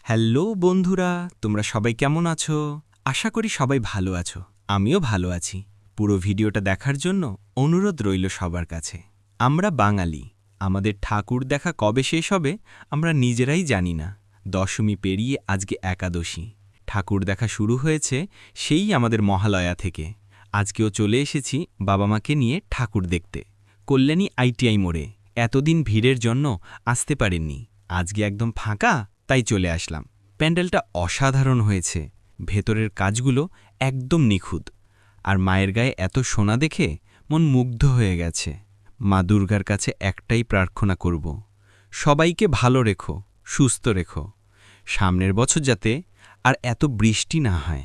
Hello বন্ধুরা, তোমরা সবাই কেমন আছো? আশা করি সবাই ভালো আছো। আমিও ভালো আছি। পুরো ভিডিওটা দেখার জন্য অনুরোধ রইল সবার কাছে। আমরা বাঙালি, আমাদের ঠাকুর দেখা কবে শেষ হবে আমরা নিজেরাই জানি না। দশমী পেরিয়ে আজকে একাদশী। ঠাকুর দেখা শুরু হয়েছে সেই আমাদের মহালয়া থেকে। আজকেও চলে এসেছি বাবা মাকে নিয়ে ঠাকুর দেখতে, কল্যাণী আইটিআই মোড়ে। এতদিন ভিড়ের জন্য আসতে পারেননি, আজকে একদম ফাঁকা, তাই চলে আসলাম। প্যান্ডেলটা অসাধারণ হয়েছে, ভেতরের কাজগুলো একদম নিখুঁত। আর মায়ের গায়ে এত সোনা দেখে মন মুগ্ধ হয়ে গেছে। মা দুর্গার কাছে একটাই প্রার্থনা করব, সবাইকে ভালো রেখো, সুস্থ রেখো। সামনের বছর যাতে আর এত বৃষ্টি না হয়।